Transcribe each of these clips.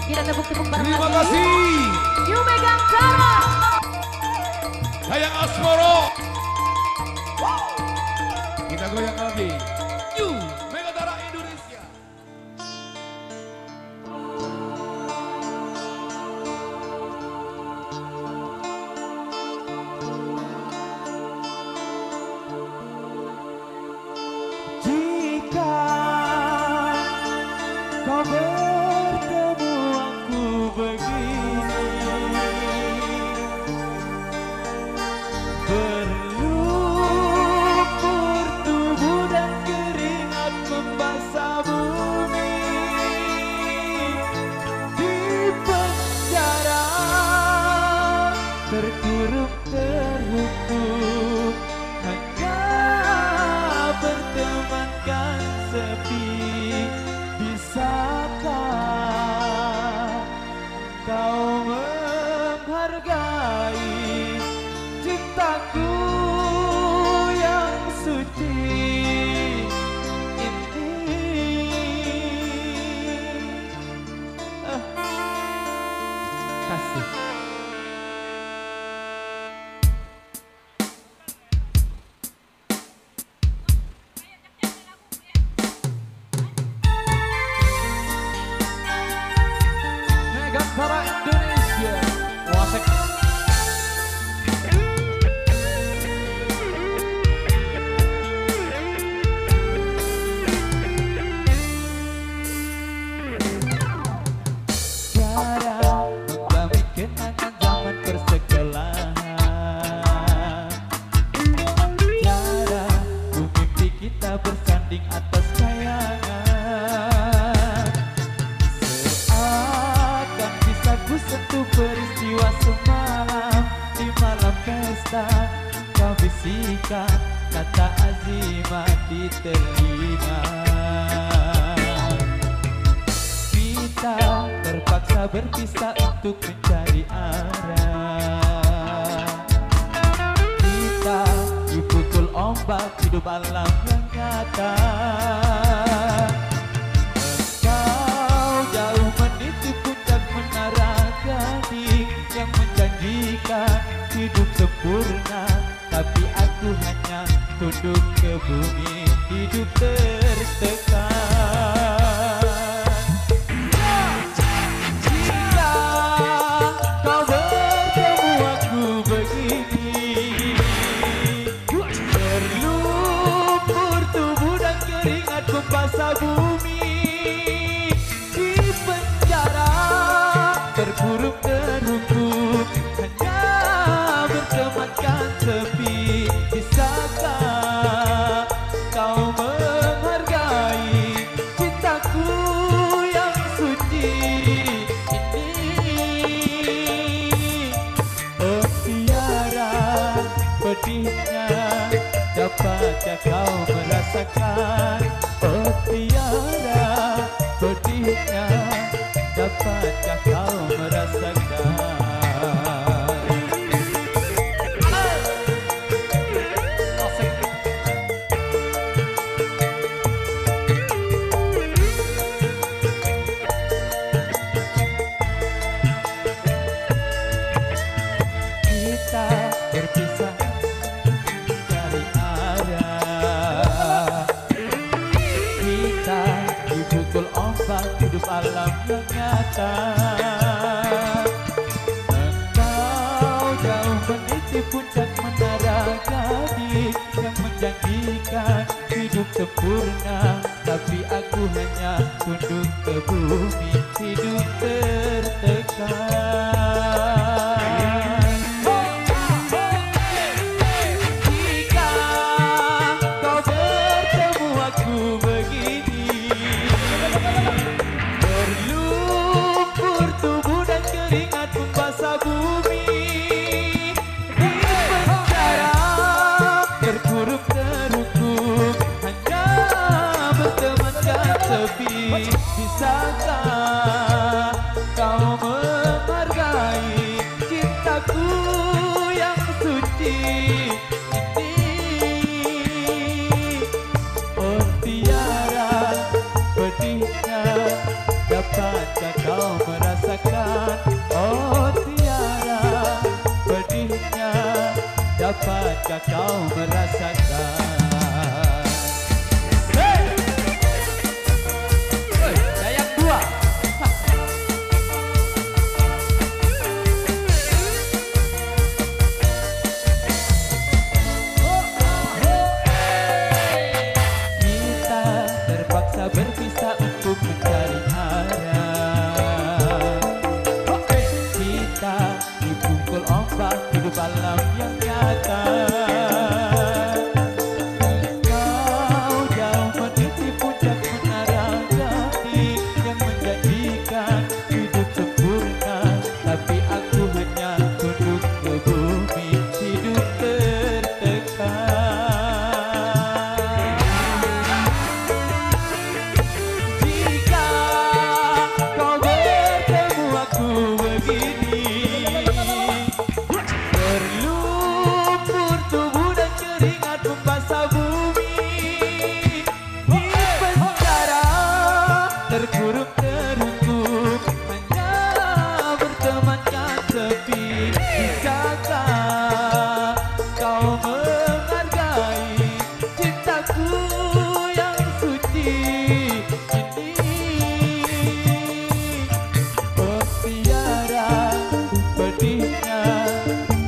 Kita tepuk-tepuk bareng Terima lagi. kasih. You megang cara. Sayang Asmoro. Kita goyang lagi. You Megatara Indonesia. Jika kau bertemu aku begini, berlumpur tubuh dan keringat membasah bumi, di penjara terkurung terhukum, hanya bertemankan sepi. Bisakah kau menghargai cintaku yang suci ini? Kasih. Megatara Indonesia. Wasek. Tiada menggami kenangan zaman persekolahan. Tiada ku mimpi kita bersanding atas kayangan. Seakan bisa ku sentuh peristiwa semalam di malam pesta. Kau bisikan kata azimat di telinga. Kita terpaksa berpisah untuk mencari arah. Kita dipukul ombak hidup alam yang nyata. Engkau jauh meniti puncak menara gading yang menjanjikan hidup sempurna, tapi aku hanya tunduk ke bumi, hidup tertekan. Jika kau bertemu aku begini, berlumpur tubuh dan keringat membasah bumi, di penjara terkurung terhukum, hanya bertemankan sepi. Bisakah kau menghargai cintaku yang suci ini? Oh tiara pedihnya, dapatkah kau merasakan? Oh tiara pedihnya, dapatkah kau merasakan? Kita berpisah dari arah. Kita dipukul ombak hidup alam yang nyata. Engkau jauh meniti puncak menara gading yang menjanjikan hidup sempurna, tapi aku hanya tunduk ke bumi, hidup tertekan. Jika kau bertemu aku begini, berlumpur tubuh dan keringat membasah bumi, di penjara terkurung terhukum, hanya bertemankan sepi. Bisakah kau kau merasakan. Yang dua. Kita terpaksa berpisah untuk mencari arah. Kita dipukul ombak hidup alam yang nyata. Kau jauh meniti puncak menara gading yang menjanjikan hidup sempurna, tapi aku hanya tunduk ke bumi, hidup tertekan. Jika kau bertemu aku begini, berlumpur tubuh dan keringat membasah bumi, di penjara terkurung terhukum, hanya bertemankan sepi. Bisakah kau menghargai cintaku yang suci ini? Oh tiara pedihnya,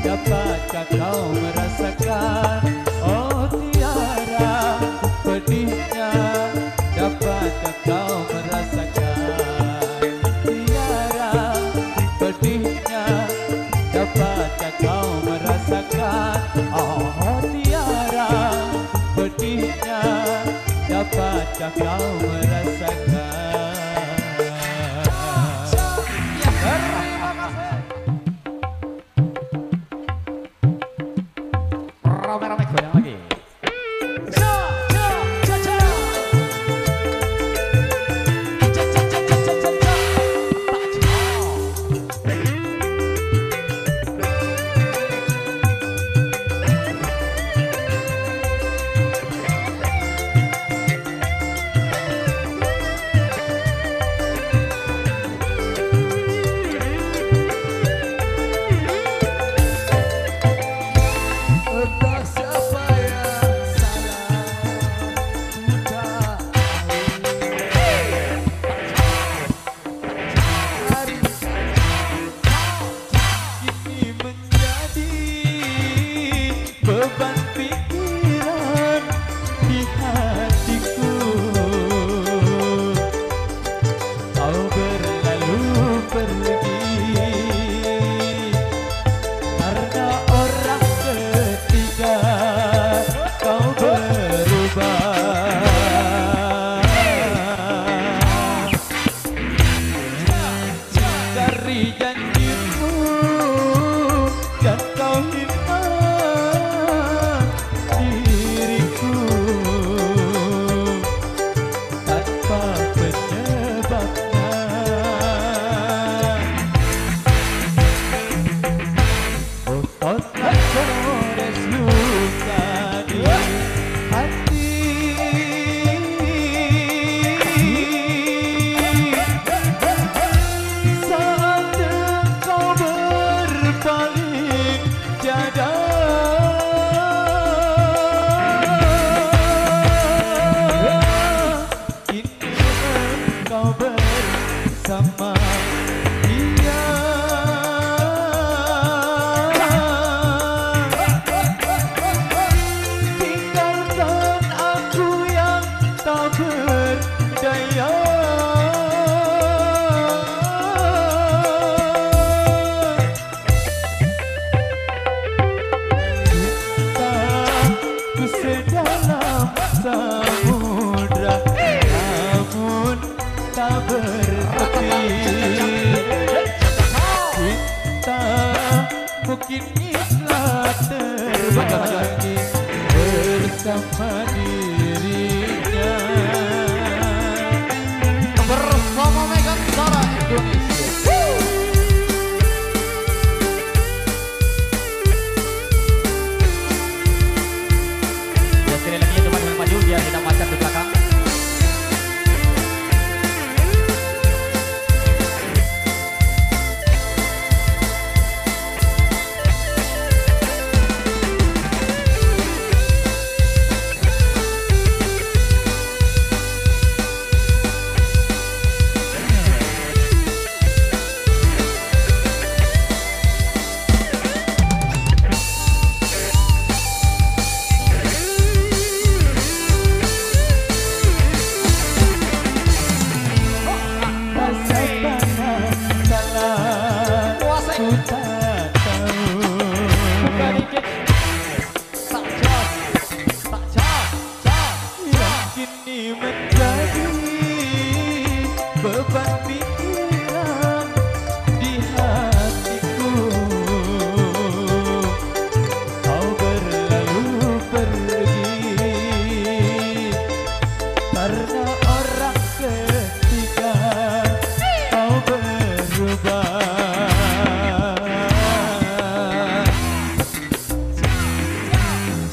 dapatkah kau merasakan? Oh tiara pedihnya, dapatkah kau merasakan? Tiara pedihnya, dapatkah kau merasakan? Oh tiara pedihnya, dapatkah kau merasakan? Terima kasih. Rame-rame goyang lagi. Entah siapa yang salah, sudah hari Ini menjadi beban pikiran di hatiku. Kau berlalu pergi karena orang ketiga. Kau berubah dari janjimu, dan kau hilang diriku tanpa penyebabnya. Oh otak sores luka di hati, saat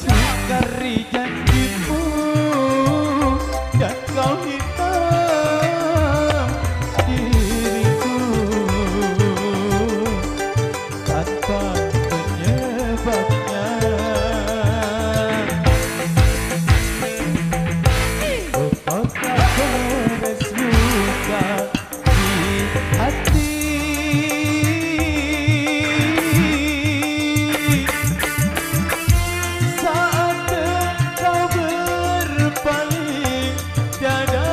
Ingkari janjimu dan kau hitam diriku tanpa penyebabnya. Apakah beres luka di hati saat engkau berpaling dada?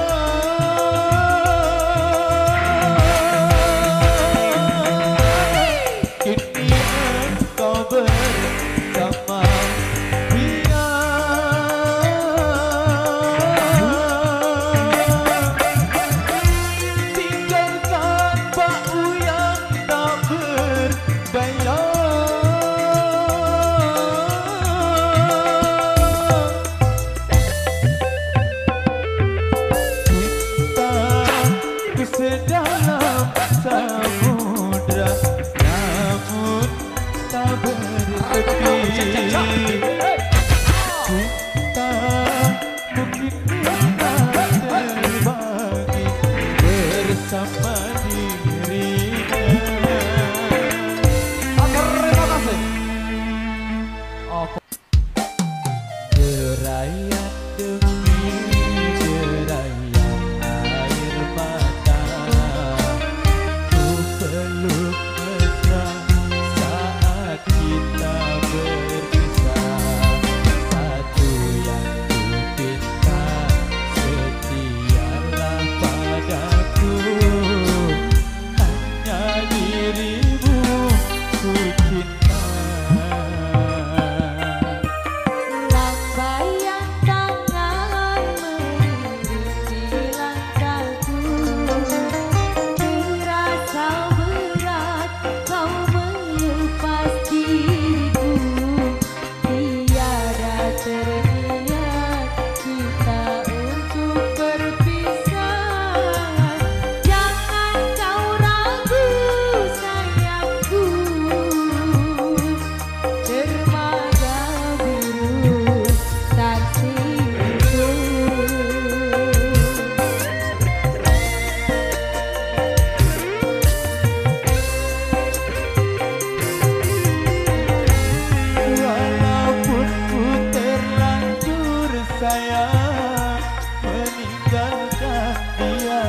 Kini engkau bersama dia. Tinggalkan bau yang tak berbayar. Cintaku sedalam samudra, namun tak bertepi. Cinta mungkin bisa terbagi bersama dirinya. Terima kasih. Derayan demi derayan air mata, ku peluk mesra saat kita berpisah. Satu yang ku pinta, setialah padaku, hanya dirimu ku cinta. Lambaian tangan mengiringi langkahku, terasa berat kau melepas diriku. Tiada terniat kita untuk berpisah. Jangan kau ragu sayangku, dermaga biru saksi itu. Walaupun ku terlanjur sayang meninggalkan dia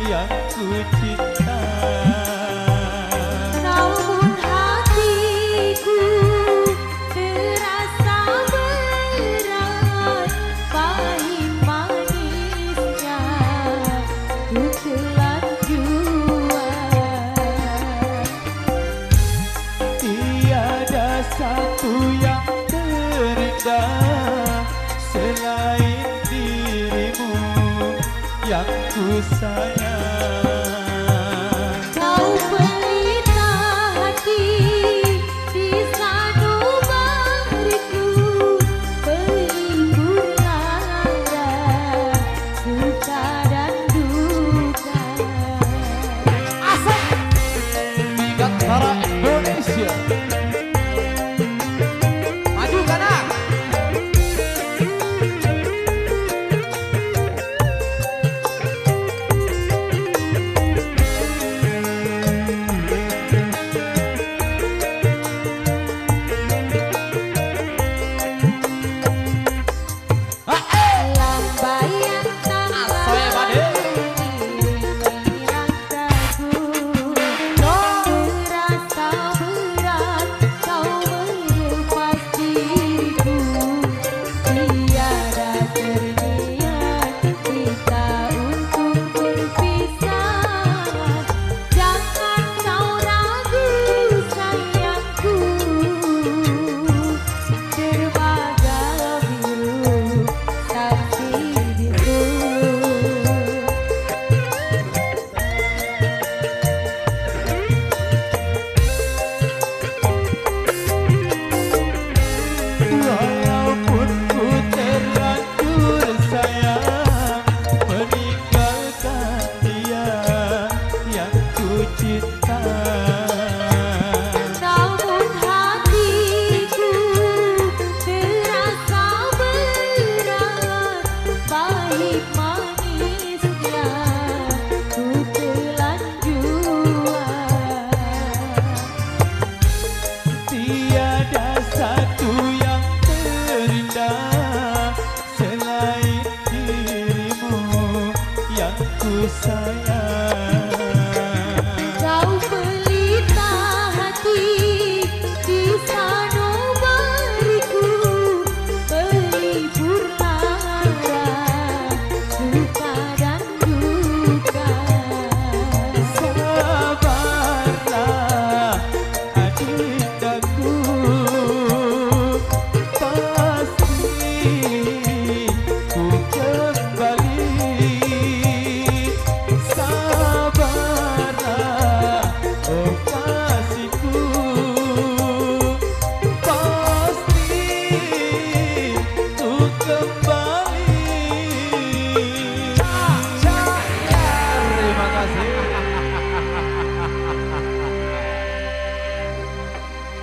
yang ku cinta. Namun hatiku terasa berat, pahit manisnya ku telan jua. Tiada satu yang terindah selain dirimu yang ku sayang. Kau pelita hati di sanubariku, pelipur lara suka dan duka. Dirgantara Indonesia. Maju kanan. cinta. Namun hatiku terasa berat, pahit manisnya ku telan jua. Tiada satu yang terindah selain dirimu yang ku sayang. Kau pelita hati di sanubariku, pelipur lara suka dan duka. Sabarlah adindaku, pasti ku kembali. Sabarlah oh kasihku, pasti ku kembali. Terima kasih.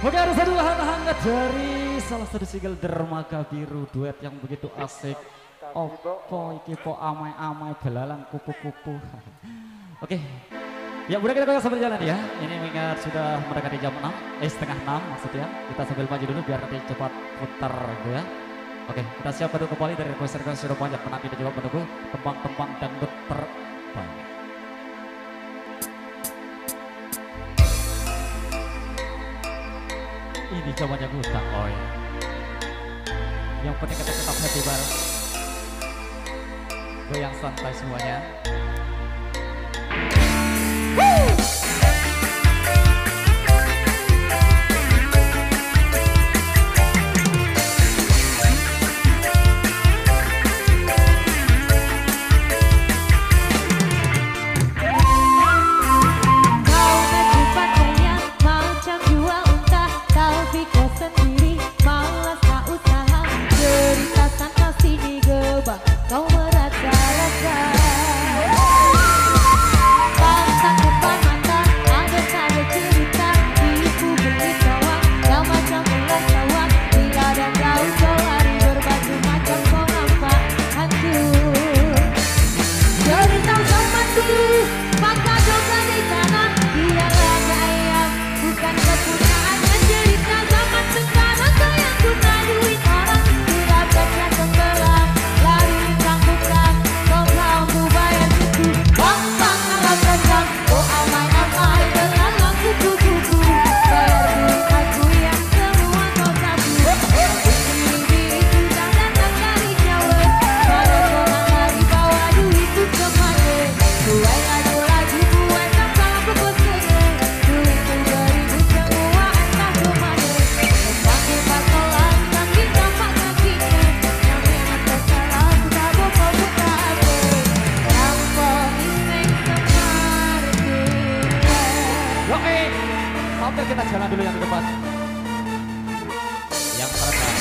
Oke, ada satu lahan hangat dari salah satu single Dermaga Biru, duet yang begitu asik. Opo iki po amai-amai belalang kupu-kupu. Oke. Ya, udah kita goyang sambil jalan ya. Ini mengingat sudah mendekati jam 6, setengah 6 maksudnya. Kita sambil maju dulu biar nanti cepat putar gitu ya. Oke, kita siap untuk kembali dari request-request sudah banyak. Menanti dan juga menunggu tembang-tembang dangdut terbaik. Ini zamannya Guta, oi. Yang penting kita tetap happy bareng. Goyang santai semuanya. Kau ngecepat sayang macam dua unta, kau pikir sendiri malas tak usaha. Cerita sana sini gebak, kau merasa-rasa. Pantang depan mata, ada saja cerita. Tipu beli sawah, kau macam ular sawah. Bila dan kau lari berbaju macam pengampak hantu. Cerita temanku, maka coba di sana. Dia raja ayam, bukan kepunyaannya. Cerita zaman sekarang, sayang guna duit orang. Sudah baca tenggelam, lari tangguhkan. Kau mampu bayar itu, gampang harap datang. Oh amai-amai, belalang kupu-kupu. Bayar duit aku yang semua kau sapu. Diri sudah datang dari Jawa. Kalau orang lari bawa duitku kemana? Buai lagi, buai tanpa pepesnya. Duitku beribu semua entah kemana. Tentang pasolan, kaki tampak kakinya. Yang memang tersalah, sudah bopok buka aku. Rampok iseng semarti. Oke, sambil kita jalan dulu yang di depan. Yang terekam.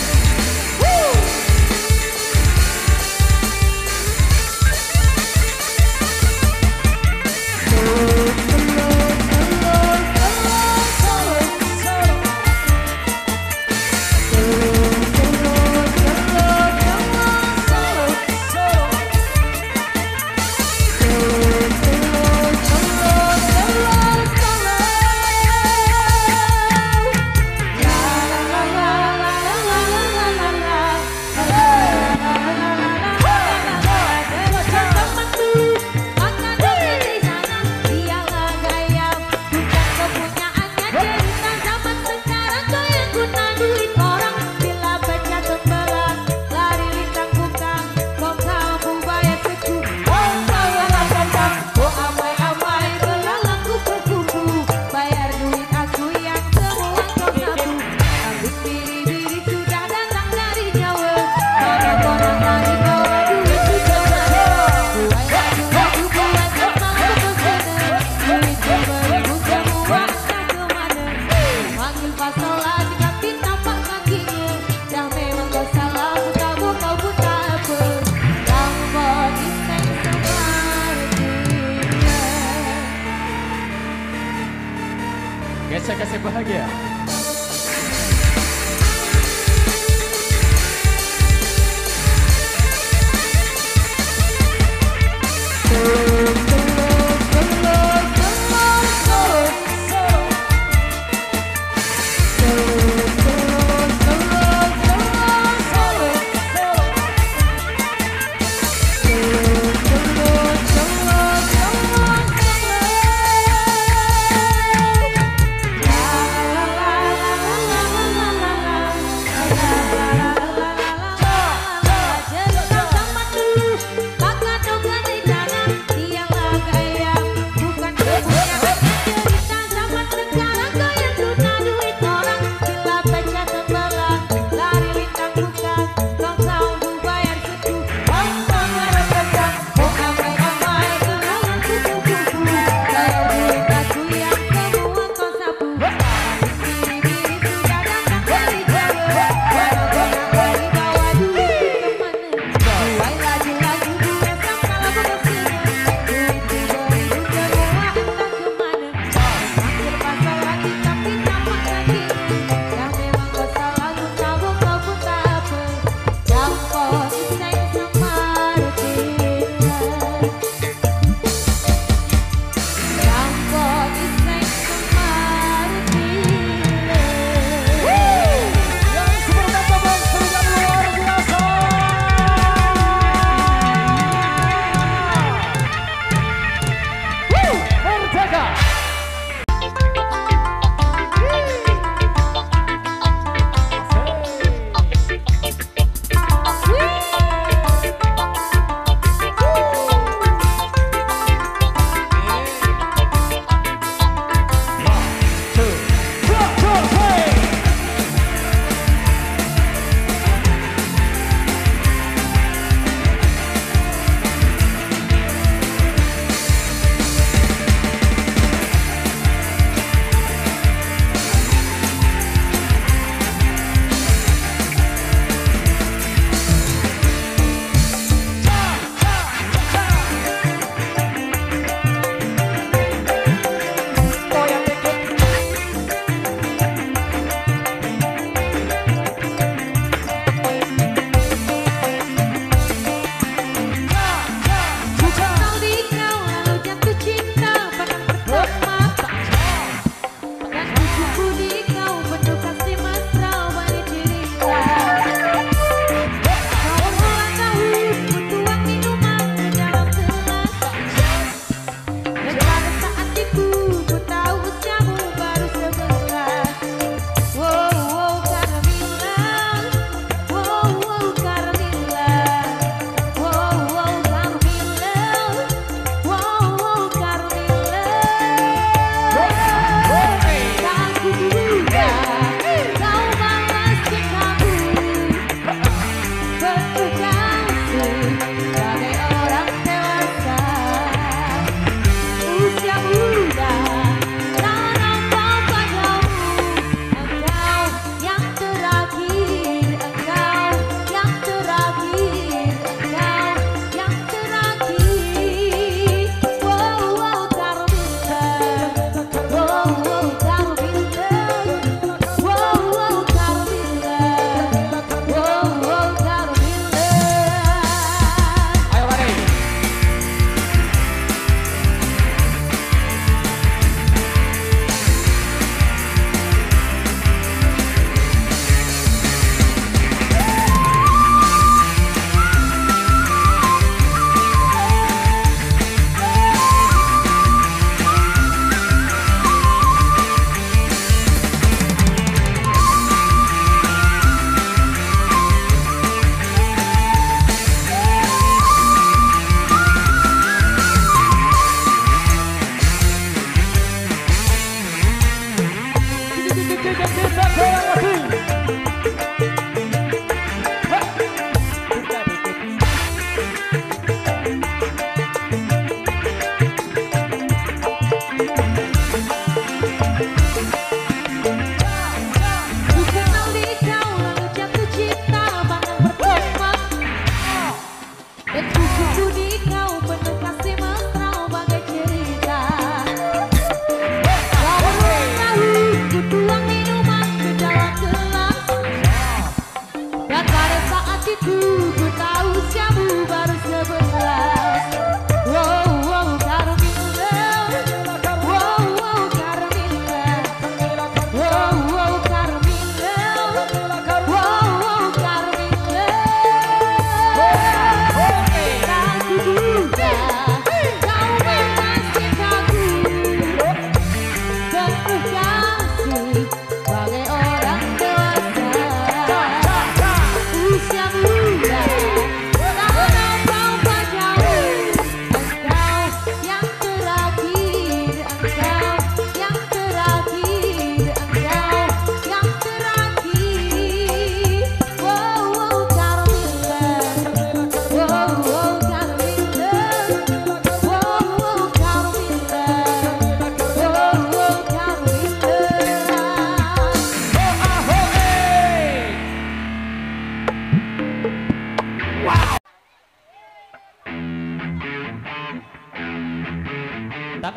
Gesek gesek bahagia. La la la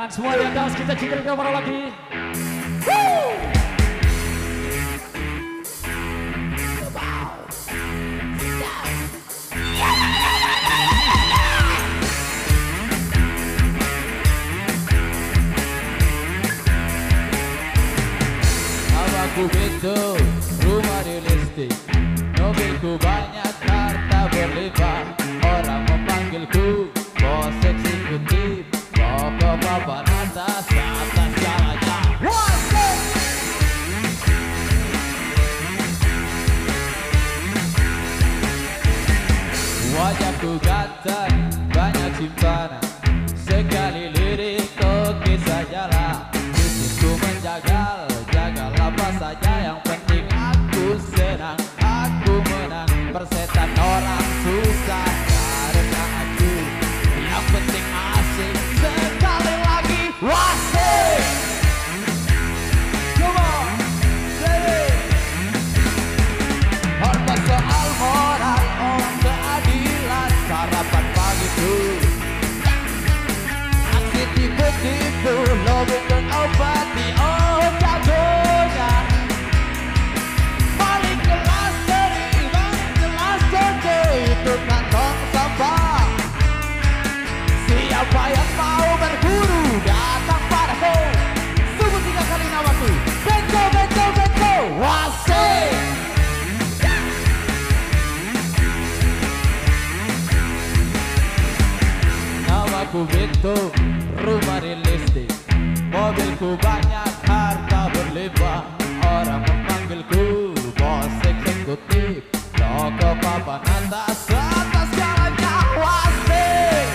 Tangan semua di atas, kita cikir ke para lagi. Namaku Beto, rumah di listrik. Mobilku banyak, harta berlimpah. Orang memanggilku bos eksekutif. Pokok papan atas jalannya. Wajahku ganteng, banyak simpanan. Sekali lirik oke sajalah. Bisnisku menjagal, jagal apa saja. Yang penting aku senang, aku menang. Persetan orang susah karena aku. Yang penting asik, sekali lagi wasik. Come on, ready. Hormat soal moral, keadilan, sarapan pagiku. Aksi tipu-tipu, lobby dan obati, oh jagonya. Balik kelas dari, balik kelas Jojo, itu kantong sampah. Siapa yang mau berburu, datang padaku. Sebut 3 kali namaku, Beto, Beto, Beto, wasik. Namaku Beto, rumah di listrik. Mobilku banyak, harta berlimpah. Orang memanggilku bos eksekutif. Toko papan atas jalannya wasik.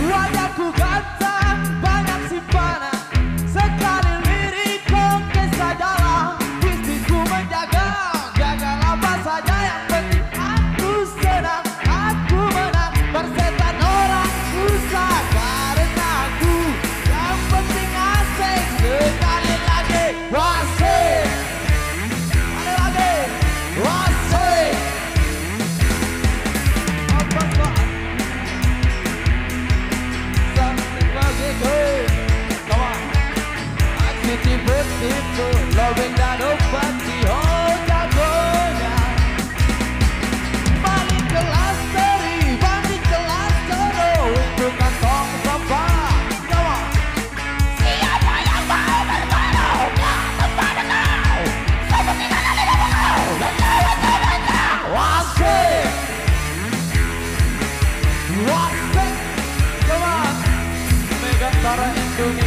Wajahku ganteng, banyak simpanan. Sekali lirik oke sajalah. Bisnisku menjaga, gagal apa saja. Yang penting aku senang, aku menang. Persetan orang susah karena aku. Yang penting asik, sekali lagi wasik. Sekali lagi wasik. Apa soal something bagiku? Come on. Aksi tipu-tipu, loving dan obati, oh jagonya. Balik kelas dari, balik kelas Jojo, itu kantong sampah. Come on. Siapa yang mau berburu, datang padaku. Sebut 3 kali namaku, Beto, Beto, Beto, wasik. Wasik. Come on. Megantara Indonesia.